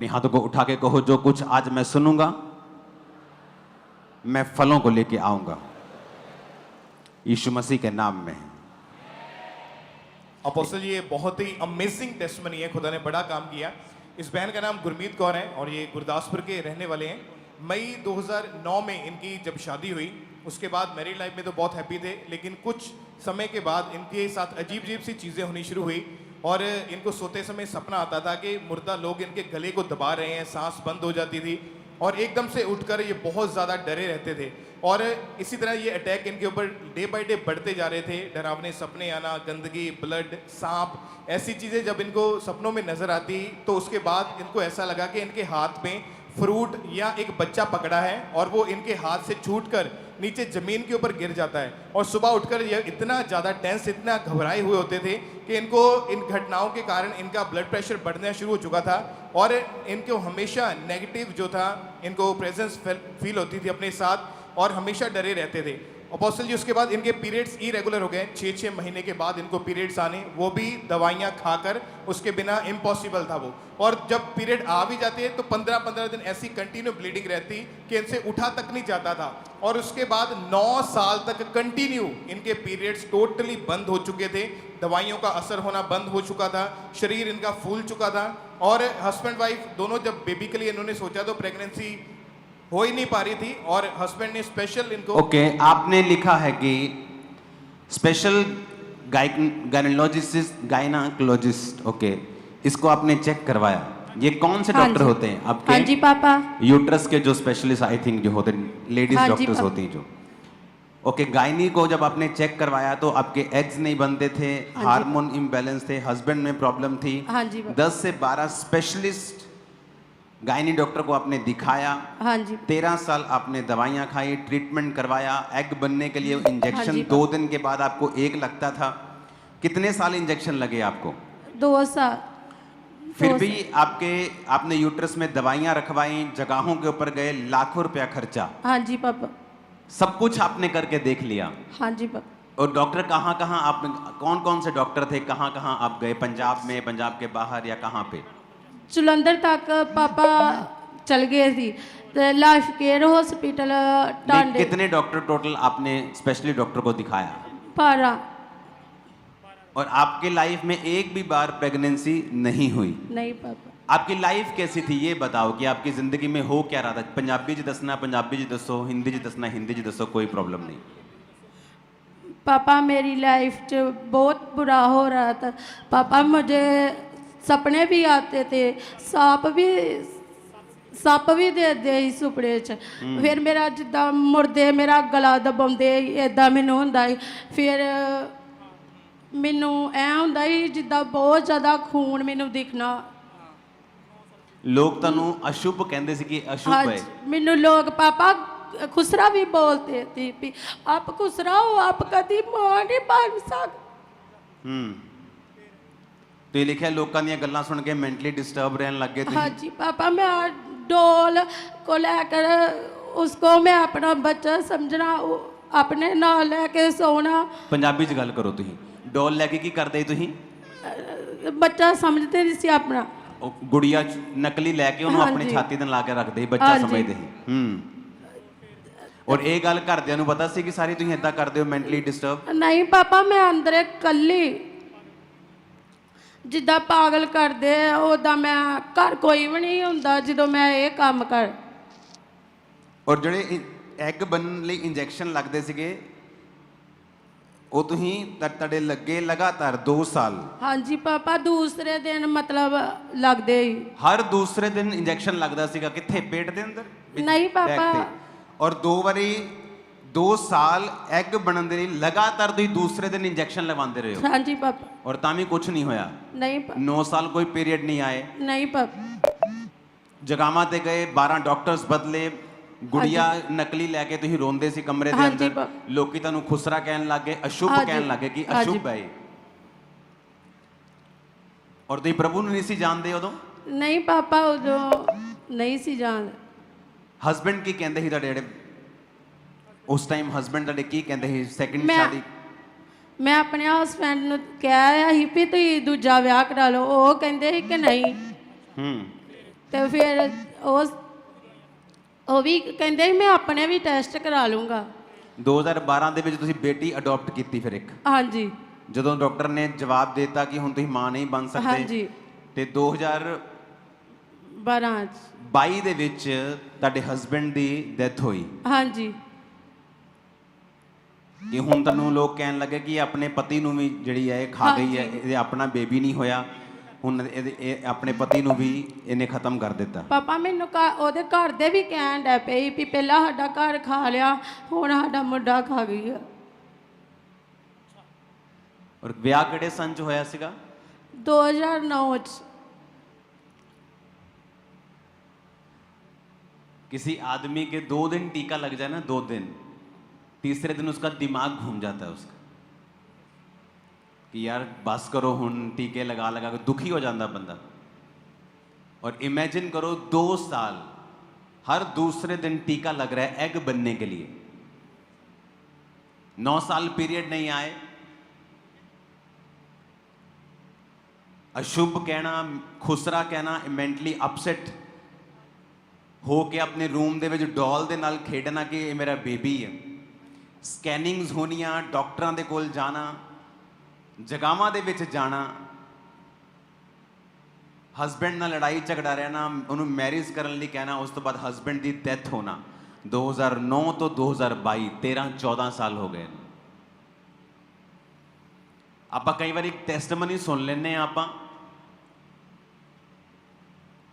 अपने हाथों को उठा के कहो, जो कुछ आज मैं सुनूंगा मैं फलों को लेके आऊंगा यीशु मसीह के नाम में। अपोस्टल, ये बहुत ही अमेजिंग टेस्टमनी है। खुदा ने बड़ा काम किया। इस बहन का नाम गुरमीत कौर है और ये गुरदासपुर के रहने वाले हैं। मई 2009 में इनकी जब शादी हुई, उसके बाद मैरिड लाइफ में तो बहुत हैप्पी थे, लेकिन कुछ समय के बाद इनके साथ अजीब अजीब सी चीज़ें होनी शुरू हुई और इनको सोते समय सपना आता था कि मुर्दा लोग इनके गले को दबा रहे हैं, सांस बंद हो जाती थी और एकदम से उठकर ये बहुत ज़्यादा डरे रहते थे। और इसी तरह ये अटैक इनके ऊपर डे बाय डे बढ़ते जा रहे थे। डरावने सपने आना, गंदगी, ब्लड, सांप, ऐसी चीज़ें जब इनको सपनों में नज़र आती तो उसके बाद इनको ऐसा लगा कि इनके हाथ में फ्रूट या एक बच्चा पकड़ा है और वो इनके हाथ से छूटकर नीचे ज़मीन के ऊपर गिर जाता है। और सुबह उठकर ये इतना ज़्यादा टेंस, इतना घबराए हुए होते थे कि इनको इन घटनाओं के कारण इनका ब्लड प्रेशर बढ़ना शुरू हो चुका था और इनको हमेशा नेगेटिव जो था, इनको प्रेजेंस फील होती थी अपने साथ और हमेशा डरे रहते थे। अपोस्टल जी, उसके बाद इनके पीरियड्स इरेगुलर हो गए। 6-6 महीने के बाद इनको पीरियड्स आने, वो भी दवाइयाँ खाकर, उसके बिना इम्पॉसिबल था वो। और जब पीरियड आ भी जाते हैं तो 15-15 दिन ऐसी कंटिन्यू ब्लीडिंग रहती कि इनसे उठा तक नहीं जाता था। और उसके बाद 9 साल तक कंटिन्यू इनके पीरियड्स टोटली बंद हो चुके थे, दवाइयों का असर होना बंद हो चुका था, शरीर इनका फूल चुका था। और हस्बैंड वाइफ दोनों जब बेबी के लिए इन्होंने सोचा तो प्रेगनेंसी हो ही नहीं पा रही थी और हस्बैंड ने स्पेशल इनको ओके, आपने लिखा है कि स्पेशल गायनाकोलॉजिस्ट, ओके, इसको आपने चेक करवाया। ये कौन से डॉक्टर होते हैं आपके? हाँ जी पापा। यूट्रस के जो स्पेशलिस्ट आई थिंक जो होते हैं, लेडीज हाँ जी डॉक्टर्स होती हैं जो। ओके, गायनी को जब आपने चेक करवाया तो आपके एग्स नहीं बनते थे, हाँ हार्मोन इम्बैलेंस थे, हस्बैंड में प्रॉब्लम थी। हाँ जी पापा। 10 से 12 स्पेशलिस्ट गायनी डॉक्टर को आपने दिखाया। हाँ जी। 13 साल आपने दवाइयाँ खाई, ट्रीटमेंट करवाया, एग बनने के लिए इंजेक्शन। जी 2 दिन के बाद आपको एक लगता था। कितने साल इंजेक्शन लगे आपको? 2 साल। फिर भी आपने यूट्रस में दवाइयाँ रखवाई, जगहों के ऊपर गए, लाखों रुपया खर्चा। हाँ जी पापा। सब कुछ आपने करके देख लिया। हाँ जी पापा। और डॉक्टर कहाँ कहाँ आपने, कौन कौन से डॉक्टर थे, कहाँ कहाँ आप गए? पंजाब में, पंजाब के बाहर, या कहाँ पे? जलंधर तक पापा चल गए थी, तो लाइफ केयर हॉस्पिटल टांडे। कितने डॉक्टर टोटल आपने स्पेशली डॉक्टर को दिखाया? 12। और आपके लाइफ में एक भी बार प्रेगनेंसी नहीं हुई? नहीं पापा। आपकी लाइफ कैसी थी ये बताओ कि आपकी जिंदगी में हो क्या रहा था? पंजाबी जी दसना, पंजाबी जी दसो, हिंदी जी दसना, हिंदी जी दसो, कोई प्रॉब्लम नहीं। पापा मेरी लाइफ च बहुत बुरा हो रहा था पापा। मुझे सपने भी आते थे, सांप भी दे ही सुपने च। फिर मेरा जिदा मुर्दे मेरा गला दबाते इदा मैनू होंदा ही। फिर मैनू ऐ होंदा ही जिदा बहुत ज़्यादा खून मैनू दिखना। लोग तनु अशुभ कहते सी कि अशुभ हाँ, है। मैनू लोग पापा खुसरा भी बोलते थे भी आप खुसरा हो, आप कभी मां नहीं बन सकते। तो ये लिखा लोगों दी गल्लां सुन के मेंटली डिस्टर्ब रहने लग गए। हाँ जी पापा। मैं डोल को लेकर उसको मैं अपना बच्चा समझना, अपने नाल लेके सोना। पंजाबी च गल करो तुही। डोल लेके की करदे तुही? बच्चा समझते नहीं सी अपना। गुड़िया नकली लैके उन्होंने हाँ अपनी जी। छाती ला के रखते ही, बच्चा हाँ जी। समझते ही। और ये गल घरदियां नूं पता सी कि सारी तुही इदां करदे हो, मेंटली डिस्टर्ब? नहीं पापा, मैं अंदर कल्ली जिदा पागल करदे उदा मैं घर कोई भी नहीं हुंदा जो मैं ये काम कर। और ਜਿਹੜੇ ਐਗ ਬਣਨ ਲਈ ਇੰਜੈਕਸ਼ਨ ਲੱਗਦੇ ਸੀਗੇ ਉਹ ਤੁਸੀਂ ਤੁਹਾਡੇ ਲੱਗੇ ਲਗਾਤਾਰ 2 ਸਾਲ? हाँ जी पापा। दूसरे दिन मतलब लगदे ही। ਹਰ ਦੂਸਰੇ ਦਿਨ ਇੰਜੈਕਸ਼ਨ ਲੱਗਦਾ ਸੀਗਾ। ਕਿੱਥੇ? ਪੇਟ ਦੇ ਅੰਦਰ? ਨਹੀਂ ਪਾਪਾ। back ਤੇ। ਔਰ 2 ਵਾਰੀ 2 ਸਾਲ ਐਗ ਬਣਨ ਦੇ ਲਈ ਲਗਾਤਾਰ ਤੁਸੀਂ ਦੂਸਰੇ ਦਿਨ ਇੰਜੈਕਸ਼ਨ ਲਗਵਾਉਂਦੇ ਰਹੇ ਹੋ? हाँ जी पापा। ਔਰ ਤਾਂ ਵੀ ਕੁਝ ਨਹੀਂ ਹੋਇਆ? नहीं पापा। 9 ਸਾਲ ਕੋਈ ਪੀਰੀਅਡ ਨਹੀਂ ਆਏ? नहीं पापा। ਜਗਾਵਾਂ ਤੇ ਗਏ, 12 ਡਾਕਟਰਸ ਬਦਲੇ, ਗੁੜੀਆ ਨਕਲੀ ਲੈ ਕੇ ਤੁਸੀਂ ਰੋਂਦੇ ਸੀ ਕਮਰੇ ਦੇ हाँ जी ਅੰਦਰ। पापा। ਲੋਕੀ ਤੁਹਾਨੂੰ ਖੁਸਰਾ ਕਹਿਣ ਲੱਗੇ, ਅਸ਼ੁਭ हाँ ਕਹਿਣ जी। ਲੱਗੇ ਕਿ हाँ जी। ਅਸ਼ੁਭ ਹੈ ਇਹ। ਔਰ ਤੁਸੀਂ ਪ੍ਰਭੂ ਨੂੰ ਨਹੀਂ ਸੀ ਜਾਣਦੇ ਉਦੋਂ? नहीं पापा, उदो नहीं सी जान। ਹਸਬੈਂਡ ਕੀ ਕਹਿੰਦੇ ਸੀ ਤੁਹਾਡੇ ਜਿਹੜੇ ਉਸ ਟਾਈਮ ਹਸਬੈਂਡ ਤੁਹਾਡੇ ਕੀ ਕਹਿੰਦੇ ਸੀ? ਸੈਕਿੰਡ ਮੈਂ ਸ਼ਾਦੀ? मैं अपने हस्बैंड ਨੂੰ ਕਿਹਾ ਸੀ ਵੀ ਤੁਸੀਂ ਦੂਜਾ ਵਿਆਹ ਕਰਾ ਲਓ। ਉਹ ਕਹਿੰਦੇ ਸੀ ਕਿ ਨਹੀਂ। ਤੇ ਫਿਰ ਉਹ ਵੀ ਕਹਿੰਦੇ ਸੀ ਮੈਂ ਆਪਣੇ ਵੀ ਟੈਸਟ ਕਰਾ ਲੂੰਗਾ। 2012 ਦੇ ਵਿੱਚ ਤੁਸੀਂ ਬੇਟੀ ਅਡਾਪਟ ਕੀਤੀ ਫਿਰ ਇੱਕ, ਹਾਂਜੀ ਜਦੋਂ ਡਾਕਟਰ ਨੇ ਜਵਾਬ ਦੇ ਦਿੱਤਾ ਕਿ ਹੁਣ ਤੁਸੀਂ ਮਾਂ ਨਹੀਂ ਬਣ ਸਕਦੇ, ਹਾਂਜੀ ਤੇ 2022 12 ਦੇ ਵਿੱਚ ਤੁਹਾਡੇ ਹਸਬੈਂਡ ਦੀ ਡੈਥ ਹੋਈ ਹਾਂਜੀ ਕਿ ਹੁਣ ਤੁਹਾਨੂੰ ਲੋਕ ਕਹਿਣ ਲੱਗੇ ਕਿ ਇਹ ਆਪਣੇ ਪਤੀ ਨੂੰ ਵੀ ਜਿਹੜੀ ਹੈ ਇਹ ਖਾ ਗਈ ਹੈ, ਹਾਂਜੀ। ਇਹ ਆਪਣਾ ਬੇਬੀ ਨਹੀਂ ਹੋਇਆ, ਹੁਣ ਇਹ ਆਪਣੇ ਪਤੀ ਨੂੰ ਵੀ ਇਹਨੇ ਖਤਮ ਕਰ ਦਿੱਤਾ। ਪਾਪਾ ਮੈਨੂੰ ਉਹਦੇ ਘਰ ਦੇ ਵੀ ਕਹਿਣ ਡੈ ਪਏ ਵੀ ਪਹਿਲਾਂ ਸਾਡਾ ਘਰ ਖਾ ਲਿਆ, ਹੁਣ ਸਾਡਾ ਮੁੰਡਾ ਖਾ ਗਈ ਆ। ਔਰ ਵਿਆਹ ਕਿਹੜੇ ਸੰਨ ਚ ਹੋਇਆ ਸੀਗਾ? 2009 ਚ। किसी आदमी के 2 दिन टीका लग जाए ना, 2 दिन, तीसरे दिन उसका दिमाग घूम जाता है उसका कि यार बस करो हुन, टीके लगा लगा के दुखी हो जाता बंदा। और इमेजिन करो 2 साल हर दूसरे दिन टीका लग रहा है एग बनने के लिए, 9 साल पीरियड नहीं आए, अशुभ कहना, खुसरा कहना, मेंटली अपसेट हो के अपने रूम ਦੇ ਵਿੱਚ ਡੋਲ ਦੇ ਨਾਲ ਖੇਡਣਾ ਕਿ ਇਹ ਮੇਰਾ ਬੇਬੀ ਹੈ, ਸਕੈਨਿੰਗਸ ਹੋਣੀਆਂ, ਡਾਕਟਰਾਂ ਦੇ ਕੋਲ ਜਾਣਾ, ਜਗਾਵਾਂ ਦੇ ਵਿੱਚ ਜਾਣਾ, ਹਸਬੈਂਡ ਨਾਲ ਲੜਾਈ ਝਗੜਾ ਰਹਿਣਾ, ਉਹਨੂੰ ਮੈਰਿਜ ਕਰਨ ਲਈ ਕਹਿਣਾ, ਉਸ ਤੋਂ ਬਾਅਦ ਹਸਬੈਂਡ ਦੀ ਡੈਥ ਹੋਣਾ। 2009 ਤੋਂ 2022 13-14 ਸਾਲ ਹੋ ਗਏ। ਆਪਾਂ ਕਈ ਵਾਰੀ ਟੈਸਟਮਨੀ ਸੁਣ ਲੈਂਦੇ ਆ, ਆਪਾਂ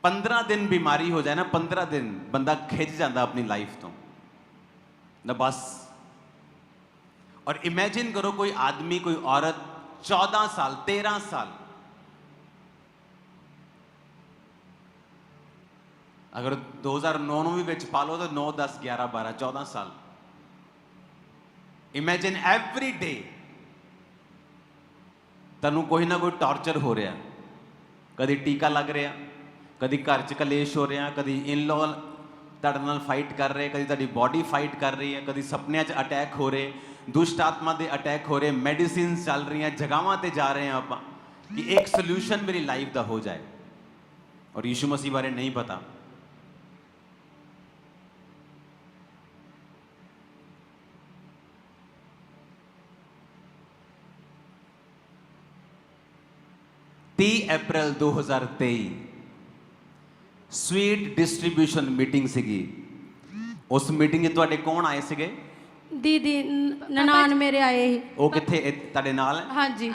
15 दिन बीमारी हो जाए ना, 15 दिन बंदा खिंच जाता अपनी लाइफ तो ना बस। और इमेजिन करो कोई आदमी, कोई औरत 14 साल 13 साल, अगर 2009 ਨੂੰ ਵੀ ਵਿੱਚ ਪਾ ਲਓ ਤਾਂ 9 10 11 12 14 ਸਾਲ। इमेजिन एवरी डे ਤੁਹਾਨੂੰ ਕੋਈ ਨਾ ਕੋਈ ਟਾਰਚਰ ਹੋ ਰਿਹਾ, ਕਦੀ ਟੀਕਾ ਲੱਗ ਰਿਹਾ, ਕਦੀ ਘਰ 'ਚ ਕਲੇਸ਼ ਹੋ ਰਿਹਾ, ਕਦੀ ਇਨ-ਲੋ ਤੁਹਾਡੇ ਨਾਲ ਫਾਈਟ ਕਰ ਰਹੇ, ਕਦੀ ਤੁਹਾਡੀ ਬਾਡੀ ਫਾਈਟ ਕਰ ਰਹੀ ਹੈ, ਕਦੀ ਸੁਪਨਿਆਂ 'ਚ ਅਟੈਕ ਹੋ ਰਹੇ, ਦੁਸ਼ਟ ਆਤਮਾ ਦੇ ਅਟੈਕ ਹੋ ਰਹੇ, ਮੈਡੀਸਿਨਸ ਚੱਲ ਰਹੀਆਂ, ਜਗ੍ਹਾਵਾਂ ਤੇ ਜਾ ਰਹੇ ਹਾਂ ਆਪਾਂ ਕਿ ਇੱਕ ਸੋਲੂਸ਼ਨ ਮੇਰੀ ਲਾਈਫ ਦਾ ਹੋ ਜਾਏ। ਔਰ ਯਿਸੂ ਮਸੀਹ ਬਾਰੇ ਨਹੀਂ ਪਤਾ। अप्रैल 2023 स्वीट डिस्ट्रीब्यूशन मीटिंग ਸੀਗੀ। ਉਸ ਮੀਟਿੰਗ 'ਚ ਤੁਹਾਡੇ ਕੌਣ ਆਏ ਸੀਗੇ? ਦੀਦੀ ਨਨਾਣ ਮੇਰੇ ਆਏ ਸੀ। ਉਹ ਕਿੱਥੇ ਤੁਹਾਡੇ ਨਾਲ? ਹਾਂਜੀ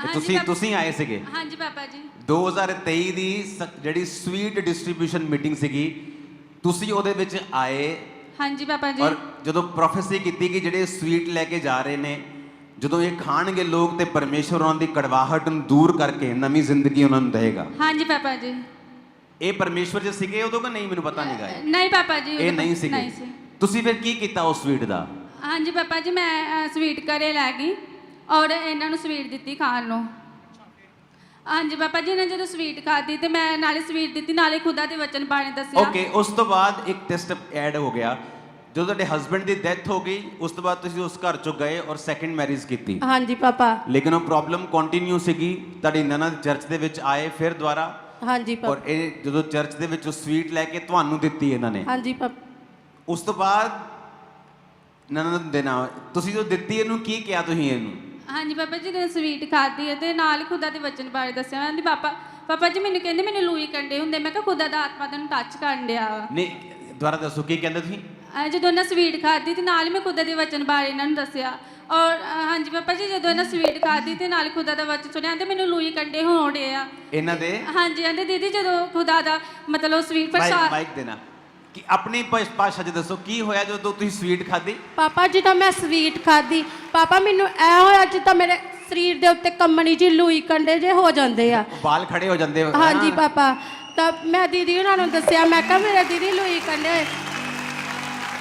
ਤੁਸੀਂ ਆਏ ਸੀਗੇ? ਹਾਂਜੀ ਪਾਪਾ ਜੀ। 2023 ਦੀ ਜਿਹੜੀ ਸਵੀਟ ਡਿਸਟ੍ਰੀਬਿਊਸ਼ਨ ਮੀਟਿੰਗ ਸੀਗੀ, ਤੁਸੀਂ ਉਹਦੇ ਵਿੱਚ ਆਏ। ਹਾਂਜੀ ਪਾਪਾ ਜੀ। ਔਰ ਜਦੋਂ ਪ੍ਰੋਫੈਸੀ ਕੀਤੀ ਕਿ ਜਿਹੜੇ ਸਵੀਟ ਲੈ ਕੇ ਜਾ ਰਹੇ ਨੇ, ਜਦੋਂ ਇਹ ਖਾਣਗੇ ਲੋਕ ਤੇ ਪਰਮੇਸ਼ਵਰ ਉਹਨਾਂ ਦੀ ਕੜਵਾਹਟ ਨੂੰ ਦੂਰ ਕਰਕੇ ਨਵੀਂ ਜ਼ਿੰਦਗੀ ਉਹਨਾਂ ਨੂੰ ਦੇਗਾ। ਹਾਂਜੀ ਪਾਪਾ ਜੀ। ਇਹ ਪਰਮੇਸ਼ਵਰ ਜੀ ਸੀਗੇ ਉਦੋਂ ਕਿ ਨਹੀਂ? ਮੈਨੂੰ ਪਤਾ ਨਹੀਂ ਗਾ। ਨਹੀਂ ਪਾਪਾ ਜੀ, ਇਹ ਨਹੀਂ ਸੀਗੇ। ਤੁਸੀਂ ਫਿਰ ਕੀ ਕੀਤਾ ਉਸ ਸਵੀਟ ਦਾ? ਹਾਂਜੀ ਪਾਪਾ ਜੀ, ਮੈਂ ਸਵੀਟ ਘਰੇ ਲੈ ਗਈ ਔਰ ਇਹਨਾਂ ਨੂੰ ਸਵੀਟ ਦਿੱਤੀ ਖਾਣ ਨੂੰ। ਹਾਂਜੀ ਪਾਪਾ ਜੀ, ਇਹਨਾਂ ਜਦੋਂ ਸਵੀਟ ਖਾਧੀ ਤੇ ਮੈਂ ਨਾਲੇ ਸਵੀਟ ਦਿੱਤੀ, ਨਾਲੇ ਖੁਦਾ ਦੇ ਵਚਨ ਬਾਰੇ ਦੱਸਿਆ। ਓਕੇ, ਉਸ ਤੋਂ ਬਾਅਦ ਇੱਕ ਟੈਸਟ ਐਡ ਹੋ ਗਿਆ। ਜਦੋਂ ਤੁਹਾਡੇ ਹਸਬੈਂਡ ਦੀ ਡੈਥ ਹੋ ਗਈ, ਉਸ ਤੋਂ ਬਾਅਦ ਤੁਸੀਂ ਉਸ ਘਰ ਚੋਂ ਗਏ ਔਰ ਸੈਕੰਡ ਮੈਰਿਜ ਕੀਤੀ। ਹਾਂਜੀ ਪਾਪਾ। ਲੇਕਿਨ ਉਹ ਪ੍ਰੋਬਲਮ ਕੰਟੀਨਿਊ ਸੀਗੀ। ਤੁਹਾਡੀ ਨਨਦ ਚਰਚ ਦੇ ਵਿੱਚ ਆਏ ਫਿਰ ਦੁਬਾਰਾ। ਹਾਂਜੀ ਪਾਪਾ। ਔਰ ਇਹ ਜਦੋਂ ਚਰਚ ਦੇ ਵਿੱਚ ਸਵੀਟ ਲੈ ਕੇ ਤੁਹਾਨੂੰ ਦਿੱਤੀ ਇਹਨਾਂ ਨੇ। ਹਾਂਜੀ ਪਾਪਾ। ਉਸ ਤੋਂ ਬਾਅਦ ਨਨਦ ਦੇ ਨਾਲ ਤੁਸੀਂ ਜੋ ਦਿੱਤੀ, ਇਹਨੂੰ ਕੀ ਕਿਹਾ ਤੁਸੀਂ ਇਹਨੂੰ? ਹਾਂਜੀ ਪਾਪਾ ਜੀ, ਜਦੋਂ ਸਵੀਟ ਖਾਧੀ ਹੈ ਤੇ ਨਾਲ ਖੁਦਾ ਦੇ ਵਚਨ ਬਾਰੇ ਦੱਸਿਆ। ਕਹਿੰਦੀ ਪਾਪਾ ਜੀ ਮੈਨੂੰ ਕਹਿੰਦੇ ਮੈਨੂੰ ਲੂਈ ਕੰਡੇ ਹੁੰਦੇ। ਮੈਂ ਕਿਹਾ ਖੁਦਾ ਦਾ ਆਤਮਾ ਤੈਨੂੰ ਟੱਚ ਕਰਨ ਡਿਆ ਵਾ। ਨਹੀਂ, ਦੁਬਾਰਾ ਦੱਸੋ ਕੀ ਕਹਿੰਦੇ ਤੁਸੀਂ? ਜਦੋਂ ਇਹਨਾਂ ਸਵੀਟ ਖਾਧੀ ਤੇ ਨਾਲ ਮੈਂ ਖੁਦਾ ਦੇ ਵਚਨ ਬਾਰੇ ਇਹਨਾਂ ਨੂੰ ਦੱਸਿਆ। ਔਰ ਹਾਂਜੀ ਪਾਪਾ ਜੀ, ਜਦੋਂ ਇਹਨਾਂ ਸਵੀਟ ਖਾਧੀ ਤੇ ਨਾਲ ਖੁਦਾ ਦਾ ਵਚਨ ਸੁਣਿਆ ਤੇ ਮੈਨੂੰ ਲੂਈ ਕੰਡੇ ਹੋਣ ਡੇ ਆ ਇਹਨਾਂ ਦੇ। ਹਾਂਜੀ ਕਹਿੰਦੇ ਦੀਦੀ ਜਦੋਂ ਖੁਦਾ ਦਾ ਮਤਲਬ ਸਵੀਟ ਮਾਈਕ ਦੇਣਾ ਕਿ ਆਪਣੀ ਭਾਸ਼ਾ 'ਚ ਦੱਸੋ ਕੀ ਹੋਇਆ ਜਦੋਂ ਤੁਸੀਂ ਸਵੀਟ ਖਾਧੀ? ਪਾਪਾ ਜਦੋਂ ਮੈਂ ਸਵੀਟ ਖਾਧੀ, ਪਾਪਾ ਮੈਨੂੰ ਐ ਹੋਇਆ ਜਿੱਦਾਂ ਮੇਰੇ ਸਰੀਰ ਦੇ ਉੱਤੇ ਕੰਮਣੀ ਜੀ ਲੂਈ ਕੰਡੇ ਜੇ ਹੋ ਜਾਂਦੇ ਆ, ਵਾਲ ਖੜੇ ਹੋ ਜਾਂਦੇ। ਹਾਂਜੀ ਪਾਪਾ। ਤਾਂ ਮੈਂ ਦੀਦੀ ਉਹਨਾਂ ਨੂੰ ਦੱਸਿਆ, ਮੈਂ ਕਿਹਾ ਮੇਰੇ ਦੀਦੀ ਲੂਈ ਕੰਡੇ ਹੋਏ।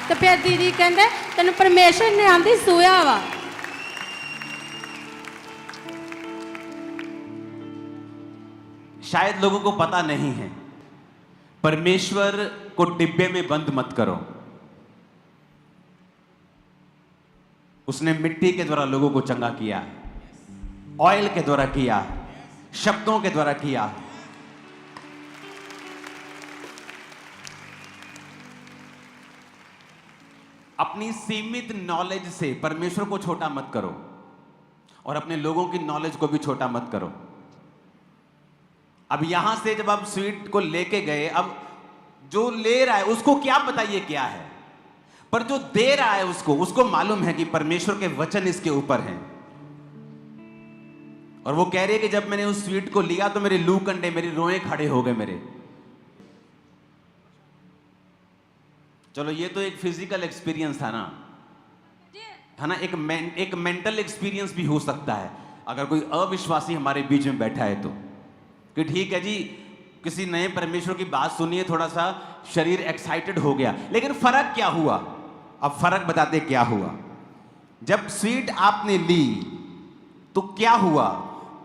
ਤੇ ਫਿਰ ਦੀਦੀ ਕਹਿੰਦੇ ਤੈਨੂੰ ਪਰਮੇਸ਼ਰ ਨੇ ਆਂਦੀ ਸੂਇਆ ਵਾ। शायद लोगों को पता नहीं है, परमेश्वर को डिब्बे में बंद मत करो। उसने मिट्टी के द्वारा लोगों को चंगा किया है, ऑयल के द्वारा किया है, शब्दों के द्वारा किया है। अपनी सीमित नॉलेज से परमेश्वर को छोटा मत करो और अपने लोगों की नॉलेज को भी छोटा मत करो। अब यहां से जब आप स्वीट को लेके गए, अब जो ले रहा है उसको क्या बताइए क्या है, पर जो दे रहा है उसको मालूम है कि परमेश्वर के वचन इसके ऊपर हैं। और वो कह रही है कि जब मैंने उस स्वीट को लिया तो मेरे लू कंडे, मेरी रोए खड़े हो गए मेरे। चलो ये तो एक फिजिकल एक्सपीरियंस था ना, है ना, एक मेंटल एक्सपीरियंस भी हो सकता है अगर कोई अविश्वासी हमारे बीच में बैठा है तो, कि ठीक है जी किसी नए परमेश्वर की बात सुनिए, थोड़ा सा शरीर एक्साइटेड हो गया, लेकिन फर्क क्या हुआ? अब फर्क बताते क्या हुआ। जब स्वीट आपने ली तो क्या हुआ?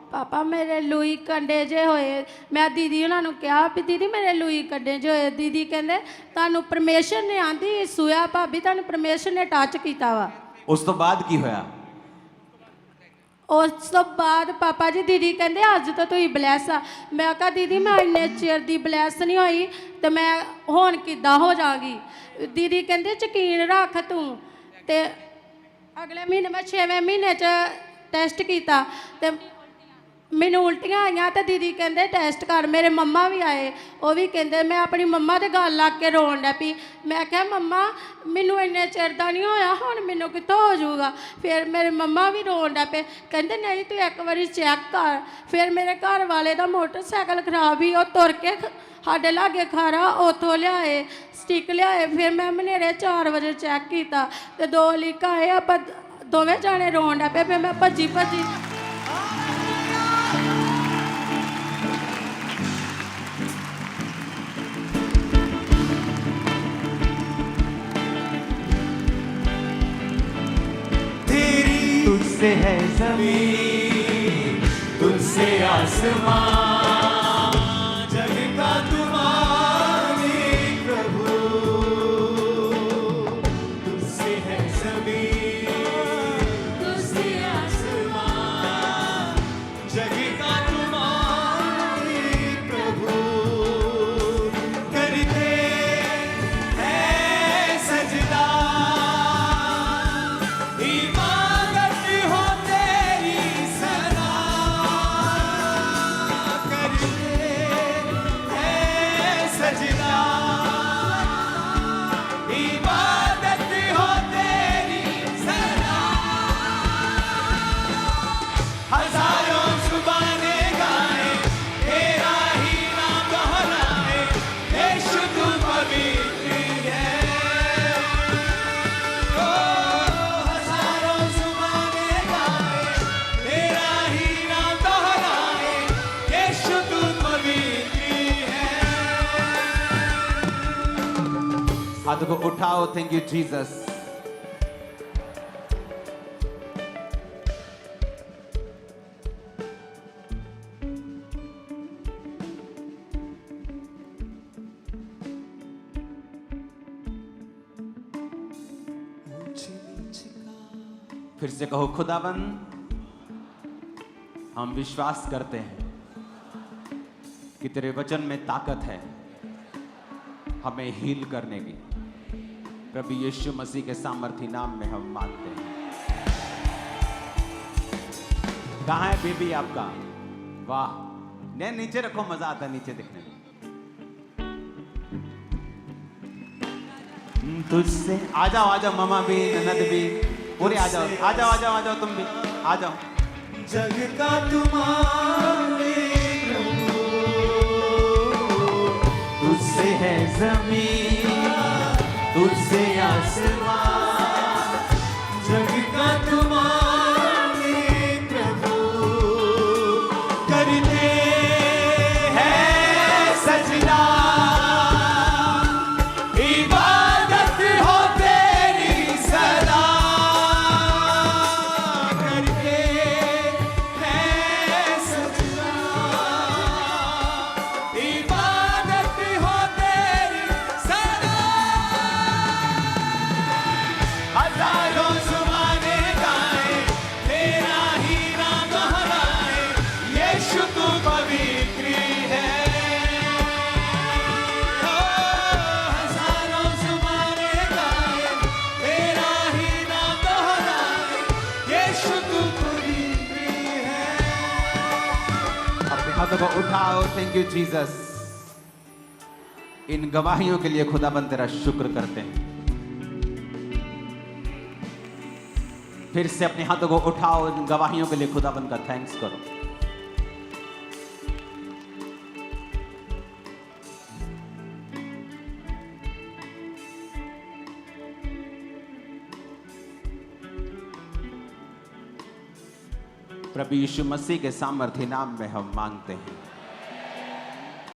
पापा मेरे लुई कंडे जे होए, मैं दीदी उन्होंने कहा भी दीदी मेरे लुई कंडे जो होए, दीदी कहते तुहानू परमेश्वर ने आंदी सुया भाभी तुहानू परमेश्वर ने टच किया वा। उस तो बाद की होया? उस तो बाद पापा जी दीदी कहते अज तो तुम ब्लैस आ। मैं कहा दीदी मैं इन्ने चिर दी ब्लैस नहीं हुई तो मैं हुण किद्दां हो जागी। दीदी कहते यकीन रख तू। ते अगले महीने मैं 6वें महीने च टेस्ट किया तो मैनू उल्टियाँ आईयां तो दीदी कहते टेस्ट कर। मेरे मम्मा भी आए, वो भी कहते, मैं अपनी मम्मा के गल लग के रोन लग पी। मैं क्या मम्मा मैनू इन्ने चिर का नहीं होया, हुण मैनू कितों हो जाऊगा। फिर मेरे मम्मा भी रोन लग पे, कहते नहीं तू एक बारी चेक कर। फिर मेरे घर वाले का मोटरसाइकिल खराब ही, वो तुर के साढ़े लागे खारा उतों लियाए स्टिक लियाए। फिर मैं मनेरे 4 बजे चेक किया तो 2 लीक आए, आप दोवें जाने रोन लग पे। फिर मैं भजी भजी तुझसे है ज़मीन, तुझसे आसमां, जग का तू मालिक प्रभु, तुझसे है ज़मीन, तुझसे आसमां, जग का तू मालिक प्रभु, करते हैं सजदा, इबादत हो तेरी सदा, करते हैं सजदा, इबादत हो तेरी सदा, हजारों जुबानें गाए तेरा ही नाम दोहराए, यीशु तू पवित्र है। ओ हजारों जुबानें गाए तेरा ही नाम दोहराए, यीशु तू पवित्र है। हाथ को उठाओ। Thank you Jesus. फिर से कहो खुदाबंद हम विश्वास करते हैं कि तेरे वचन में ताकत है हमें हील करने की। प्रभु यीशु मसीह के सामर्थी नाम में हम मांगते हैं। कहाँ है बेबी आपका? वाह, ने नीचे रखो, मजा आता है नीचे देखने में। तुझसे आ जाओ मामा भी, ननद भी, पूरे आ जाओ तुम भी आ जाओ। जग का तू मालिक प्रभु, तुझसे है जमीन, तुझसे आसमां, जग का तू मालिक प्रभु, करते हैं सजदा, इबादत हो तेरी सदा, करते हैं सजदा, इबादत हो तेरी सदा। हाथों को उठाओ। Thank you Jesus. इन गवाहियों के लिए खुदाबंद तेरा शुक्र करते हैं। फिर से अपने हाथों को उठाओ, इन गवाहियों के लिए खुदाबंद का थैंक्स करो। प्रभु यीशु मसीह के सामर्थ्य नाम में हम मांगते हैं।